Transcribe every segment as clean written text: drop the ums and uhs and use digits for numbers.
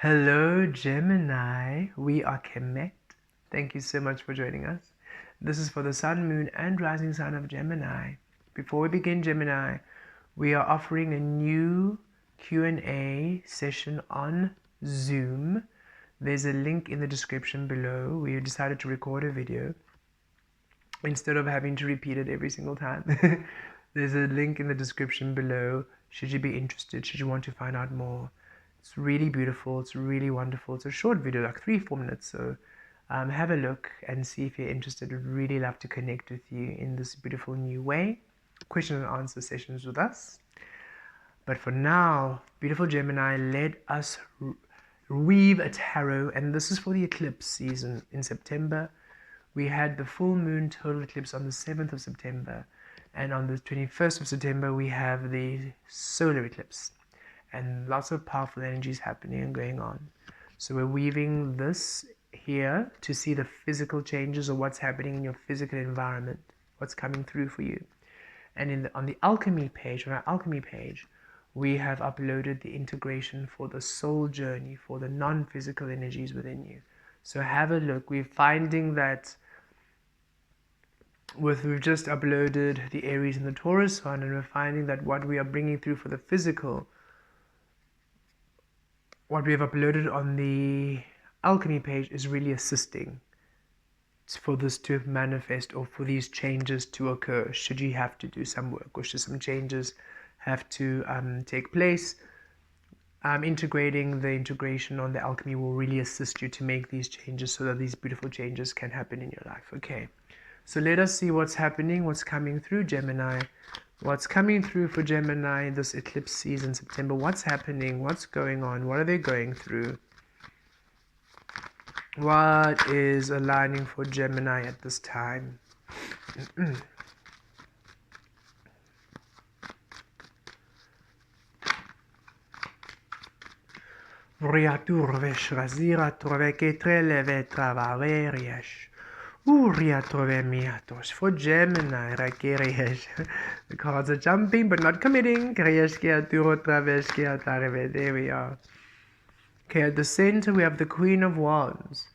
Hello, Gemini. We are Kemet. Thank you so much for joining us. This is for the Sun, Moon, and Rising Sign of Gemini. Before we begin, Gemini, we are offering a new Q&A session on Zoom. There's a link in the description below. We decided to record a video instead of having to repeat it every single time. There's a link in the description below. Should you be interested, should you want to find out more. It's really beautiful, it's really wonderful. It's a short video, like 3-4 minutes, so have a look and see if you're interested. We'd really love to connect with you in this beautiful new way. Question and answer sessions with us. But for now, beautiful Gemini, let us weave a tarot, and this is for the eclipse season in September. We had the full moon total eclipse on the 7th of September, and on the 21st of September we have the solar eclipse, and lots of powerful energies happening and going on. So we're weaving this here to see the physical changes or what's happening in your physical environment, what's coming through for you. And on the Alchemy page, on our Alchemy page, we have uploaded the integration for the soul journey, for the non-physical energies within you. So have a look. We're finding that we've just uploaded the Aries and the Taurus one, and we're finding that what we are bringing through for the physical, what we have uploaded on the Alchemy page, is really assisting for this to manifest, or for these changes to occur. Should you have to do some work, or should some changes have to take place, integrating the integration on the Alchemy will really assist you to make these changes so that these beautiful changes can happen in your life. Okay, so let us see what's happening, what's coming through Gemini. What's coming through for Gemini this eclipse season, September? What's happening? What's going on? What are they going through? What is aligning for Gemini at this time? For Gemini, the cards are jumping but not committing. There we are. Okay, at the center we have the Queen of Wands.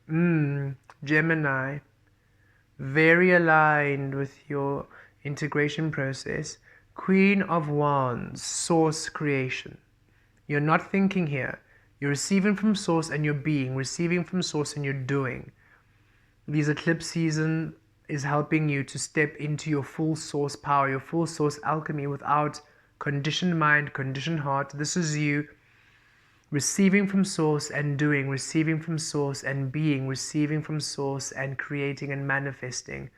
Gemini, very aligned with your integration process. Queen of Wands, source creation. You're not thinking here. You're receiving from source and you're being, receiving from source and you're doing. This eclipse season is helping you to step into your full source power, your full source alchemy, without conditioned mind, conditioned heart. This is you receiving from source and doing, receiving from source and being, receiving from source and creating and manifesting,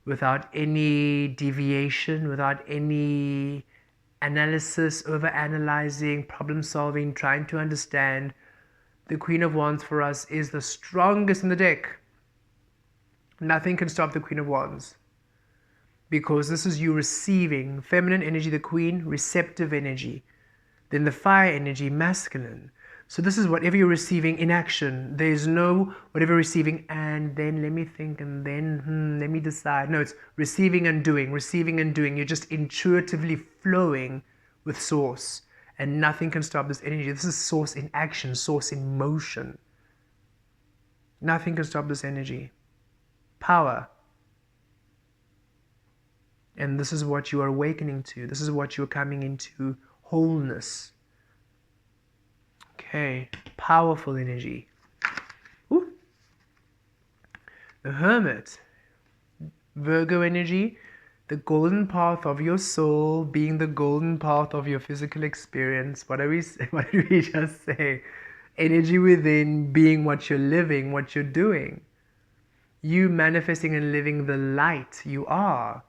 without any deviation, without any analysis, over-analyzing, problem-solving, trying to understand. The Queen of Wands for us is the strongest in the deck. Nothing can stop the Queen of Wands, because this is you receiving feminine energy, the Queen, receptive energy. Then the fire energy, masculine. So this is whatever you're receiving in action. There's no whatever you're receiving and then let me think and then let me decide. No, it's receiving and doing, receiving and doing. You're just intuitively flowing with source, and nothing can stop this energy. This is source in action, source in motion. Nothing can stop this energy. Power. And this is what you are awakening to. This is what you're coming into wholeness. Okay, powerful energy. Ooh. The Hermit, Virgo energy, the golden path of your soul being the golden path of your physical experience. What did we just say? Energy within being what you're living, what you're doing. You manifesting and living the light you are.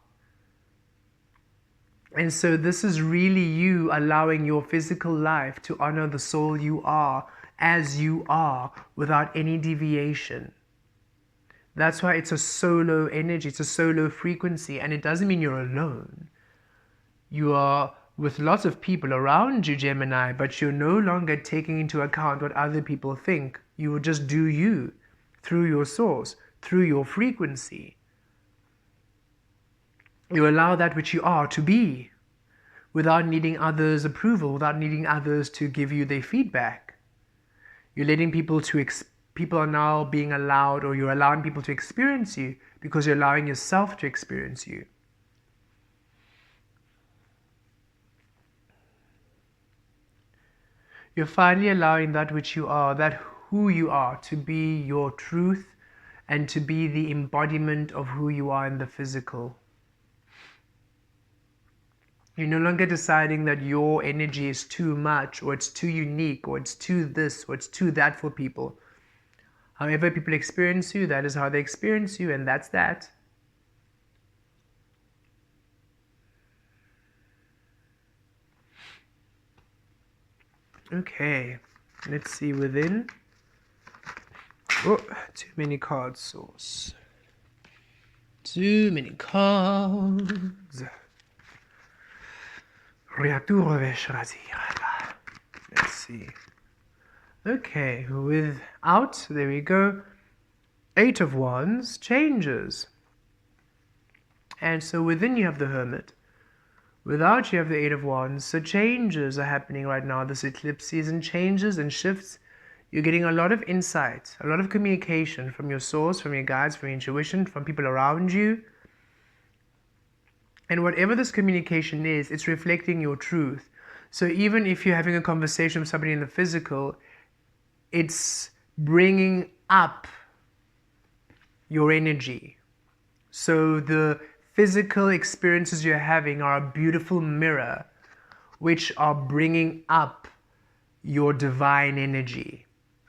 And so this is really you allowing your physical life to honor the soul you are, as you are, without any deviation. That's why it's a solo energy, it's a solo frequency, and it doesn't mean you're alone. You are with lots of people around you, Gemini, but you're no longer taking into account what other people think. You will just do you, through your source, through your frequency. You allow that which you are to be, without needing others' approval, without needing others to give you their feedback. You're letting people people are now being allowed, or you're allowing people to experience you because you're allowing yourself to experience you. You're finally allowing that which you are, that who you are, to be your truth and to be the embodiment of who you are in the physical. You're no longer deciding that your energy is too much, or it's too unique, or it's too this, or it's too that for people. However people experience you, that is how they experience you, and that's that. Okay, let's see within. Oh, too many cards, source. Too many cards. Let's see. Okay, without, there we go. 8 of Wands, changes. And so within you have the Hermit. Without you have the 8 of Wands. So changes are happening right now. This eclipse season, changes and shifts. You're getting a lot of insight, a lot of communication from your source, from your guides, from your intuition, from people around you. And whatever this communication is, it's reflecting your truth. So even if you're having a conversation with somebody in the physical, it's bringing up your energy. So the physical experiences you're having are a beautiful mirror, which are bringing up your divine energy.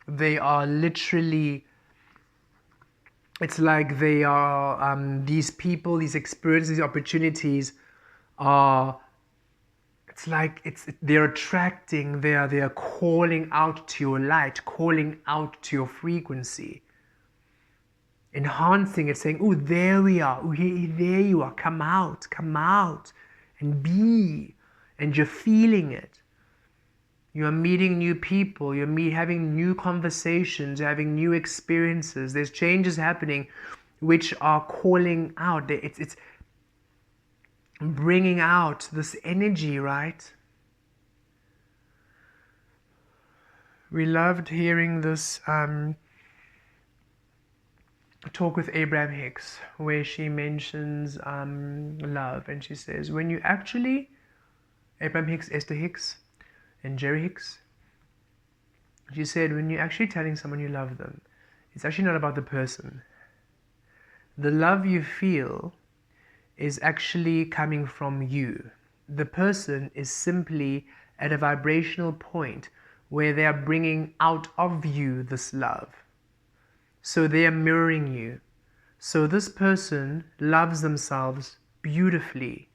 They are literally, it's like they are, these people, these experiences, these opportunities are, it's like they're attracting, they are calling out to your light, calling out to your frequency, enhancing it, saying, oh, there we are, oh, there you are, come out and be, and you're feeling it. You are meeting new people, you're having new conversations, you're having new experiences. There's changes happening which are calling out. It's bringing out this energy, right? We loved hearing this talk with Abraham Hicks, where she mentions love, and she says, when you actually, Abraham Hicks, Esther Hicks, and Jerry Hicks, she said, when you're actually telling someone you love them, it's actually not about the person. The love you feel is actually coming from you. The person is simply at a vibrational point where they are bringing out of you this love. So they are mirroring you. So this person loves themselves beautifully.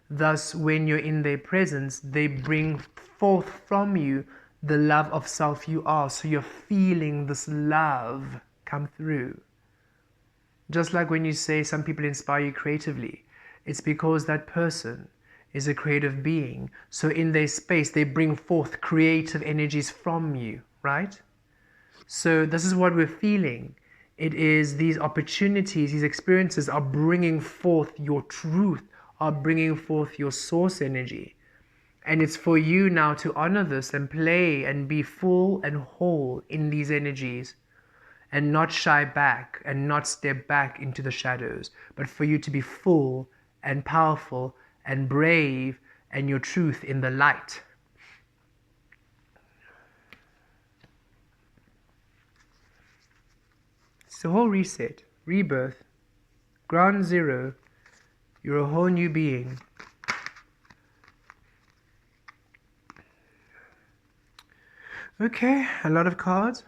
Thus, when you're in their presence, they bring forth from you the love of self you are. So you're feeling this love come through. Just like when you say some people inspire you creatively, it's because that person is a creative being. So in their space, they bring forth creative energies from you, right? So this is what we're feeling. It is these opportunities, these experiences are bringing forth your truth, are bringing forth your source energy. And it's for you now to honor this and play and be full and whole in these energies, and not shy back and not step back into the shadows, but for you to be full and powerful and brave and your truth in the light. It's a whole reset, rebirth, ground zero. You're a whole new being. Okay, a lot of cards,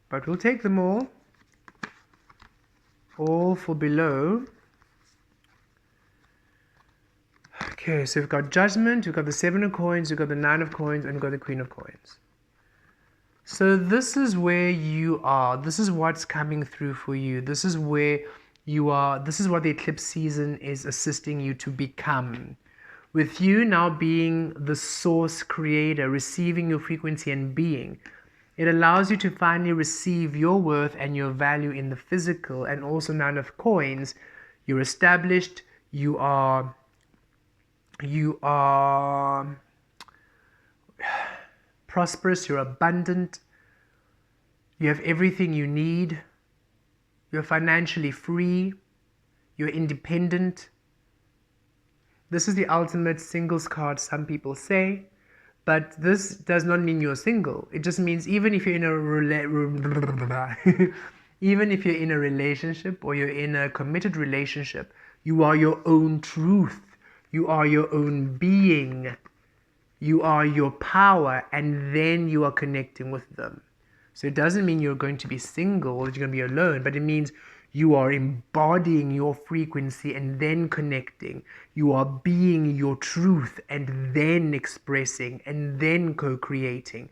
but we'll take them all for below. Okay, so we've got Judgment, we've got the 7 of Coins, we've got the 9 of Coins, and we've got the Queen of Coins. So this is where you are. This is what's coming through for you. This is where you are. This is what the eclipse season is assisting you to become. With you now being the source creator, receiving your frequency and being, it allows you to finally receive your worth and your value in the physical. And also 9 of Coins, you're established, you are You are prosperous, you're abundant, you have everything you need, you're financially free, you're independent. This is the ultimate singles card, some people say, but this does not mean you're single. It just means even if you're in a even if you're in a relationship or you're in a committed relationship, you are your own truth. You are your own being. You are your power, and then you are connecting with them. So it doesn't mean you're going to be single or you're going to be alone, but it means you are embodying your frequency and then connecting. You are being your truth and then expressing and then co-creating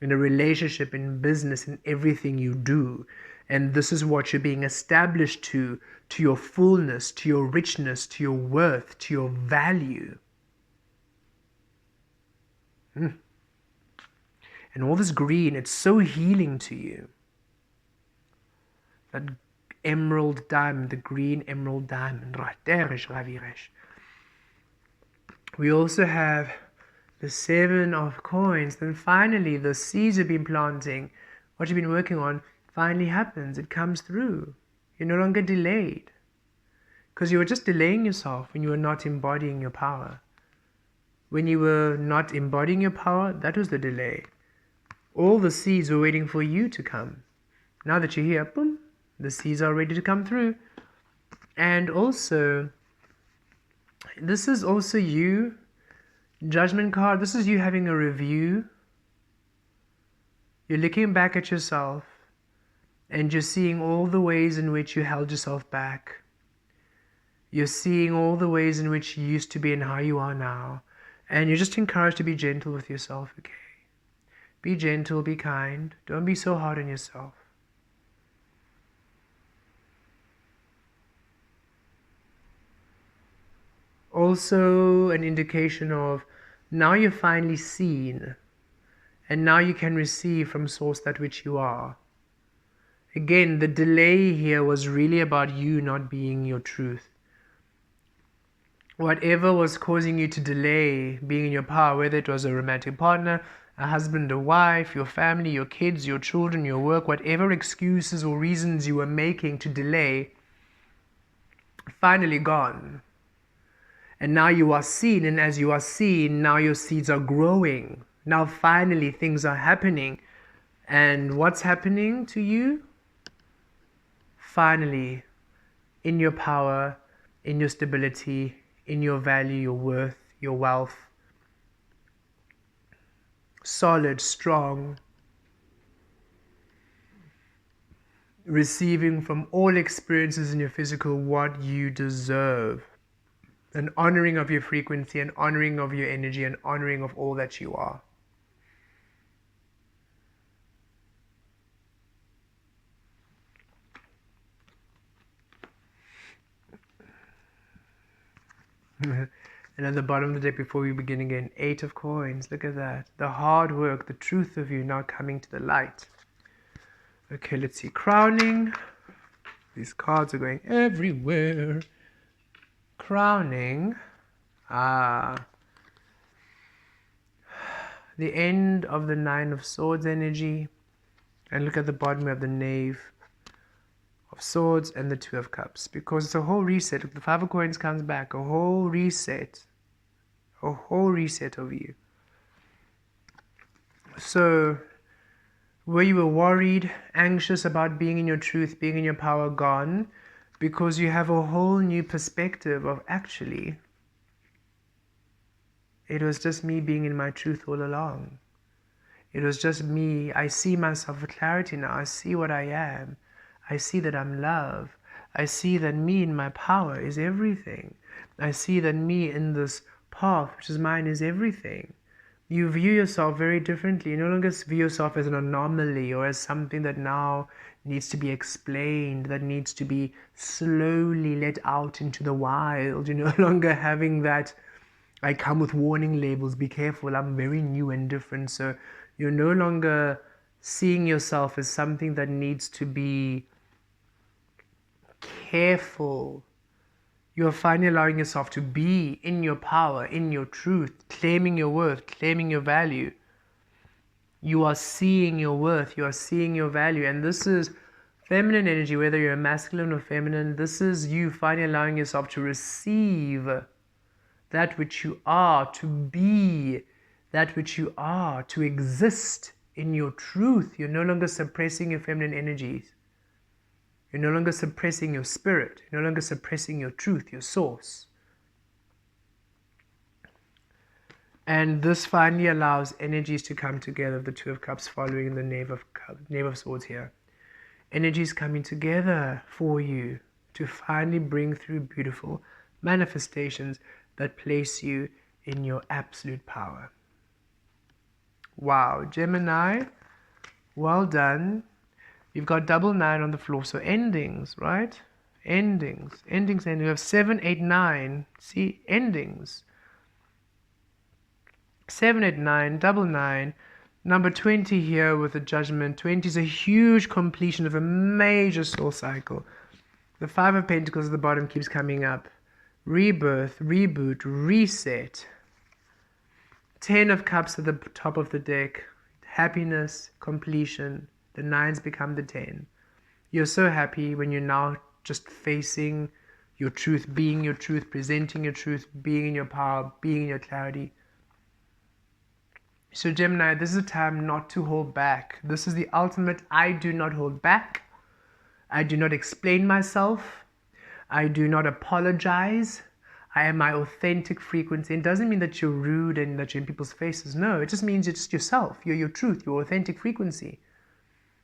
in a relationship, in business, in everything you do. And this is what you're being established to your fullness, to your richness, to your worth, to your value. And all this green, it's so healing to you. That emerald diamond, the green emerald diamond, right there is Raviresh. We also have the 7 of coins. Then finally, the seeds you've been planting, what you've been working on, finally happens. It comes through. You're no longer delayed. Because you were just delaying yourself when you were not embodying your power. When you were not embodying your power, that was the delay. All the seeds were waiting for you to come. Now that you're here, boom, the seeds are ready to come through. And also, this is also you, judgment card, this is you having a review. You're looking back at yourself and you're seeing all the ways in which you held yourself back. You're seeing all the ways in which you used to be and how you are now. And you're just encouraged to be gentle with yourself, okay? Be gentle, be kind. Don't be so hard on yourself. Also an indication of now you're finally seen, and now you can receive from source that which you are. Again, the delay here was really about you not being your truth. Whatever was causing you to delay being in your power, whether it was a romantic partner, a husband, a wife, your family, your kids, your children, your work, whatever excuses or reasons you were making to delay, finally gone. And now you are seen, and as you are seen, now your seeds are growing. Now finally things are happening. And what's happening to you? Finally, in your power, in your stability, in your value, your worth, your wealth. Solid, strong. Receiving from all experiences in your physical what you deserve. An honoring of your frequency, an honoring of your energy, an honoring of all that you are. And at the bottom of the deck, before we begin again, 8 of coins. Look at that. The hard work, the truth of you now coming to the light. Okay, let's see. Crowning. These cards are going everywhere. Crowning. The end of the 9 of Swords energy. And look at the bottom, we have the Knave of Swords and the 2 of Cups. Because it's a whole reset. Look, the 5 of Coins comes back. A whole reset. A whole reset of you. So, where you were worried, anxious about being in your truth, being in your power, gone. Because you have a whole new perspective of actually, it was just me being in my truth all along. It was just me. I see myself with clarity now. I see what I am. I see that I'm love. I see that me in my power is everything. I see that me in this path, which is mine, is everything. You view yourself very differently. You no longer view yourself as an anomaly or as something that now needs to be explained, that needs to be slowly let out into the wild. You're no longer having that, I come with warning labels, be careful, I'm very new and different. So you're no longer seeing yourself as something that needs to be careful You are finally allowing yourself to be in your power, in your truth, claiming your worth, claiming your value. You are seeing your worth, you are seeing your value. And this is feminine energy, whether you're masculine or feminine. This is you finally allowing yourself to receive that which you are, to be that which you are, to exist in your truth. You're no longer suppressing your feminine energies. You're no longer suppressing your spirit. You're no longer suppressing your truth, your source. And this finally allows energies to come together, the Two of Cups following the Knave of Swords here. Energies coming together for you to finally bring through beautiful manifestations that place you in your absolute power. Wow, Gemini, well done. You've got double 9 on the floor, so endings, right? Endings. And we have 7, 8, 9. See, endings. 7, 8, 9, double 9. Number 20 here with the Judgment. 20 is a huge completion of a major soul cycle. The 5 of Pentacles at the bottom keeps coming up. Rebirth, reboot, reset. 10 of Cups at the top of the deck. Happiness, completion. The 9s become the 10. You're so happy when you're now just facing your truth, being your truth, presenting your truth, being in your power, being in your clarity. So Gemini, this is a time not to hold back. This is the ultimate I do not hold back. I do not explain myself. I do not apologize. I am my authentic frequency. It doesn't mean that you're rude and that you're in people's faces. No, it just means you're just yourself. You're your truth, your authentic frequency.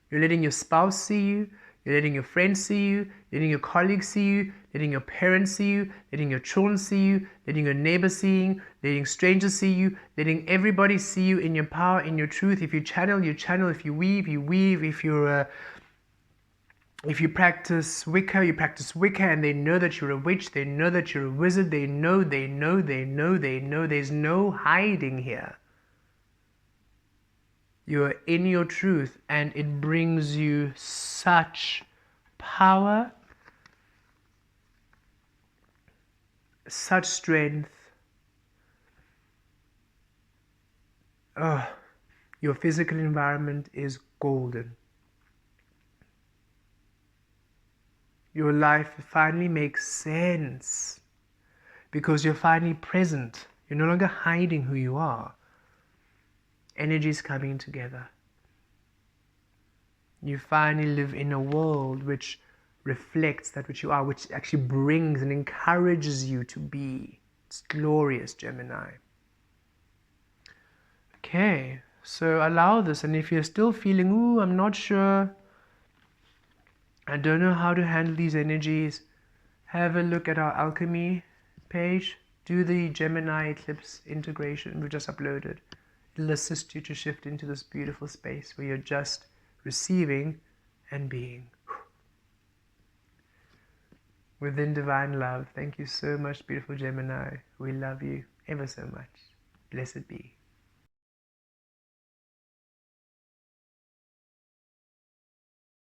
You're letting your spouse see you. You're letting your friends see you. Letting your colleagues see you. Letting your parents see you. Letting your children see you. Letting your neighbors see you. Letting strangers see you. Letting everybody see you in your power, in your truth. If you channel, you channel. If you weave, you weave. If you practice Wicca, and they know that you're a witch. They know that you're a wizard. They know. There's no hiding here. You are in your truth, and it brings you such power, such strength. Oh, your physical environment is golden. Your life finally makes sense because you're finally present. You're no longer hiding who you are. Energies coming together. You finally live in a world which reflects that which you are, which actually brings and encourages you to be. It's glorious, Gemini. Okay, so allow this, and if you're still feeling, ooh, I'm not sure, I don't know how to handle these energies, have a look at our Alchemy page. Do the Gemini Eclipse integration we just uploaded. It'll assist you to shift into this beautiful space where you're just receiving and being. Within divine love. Thank you so much, beautiful Gemini. We love you ever so much. Blessed be.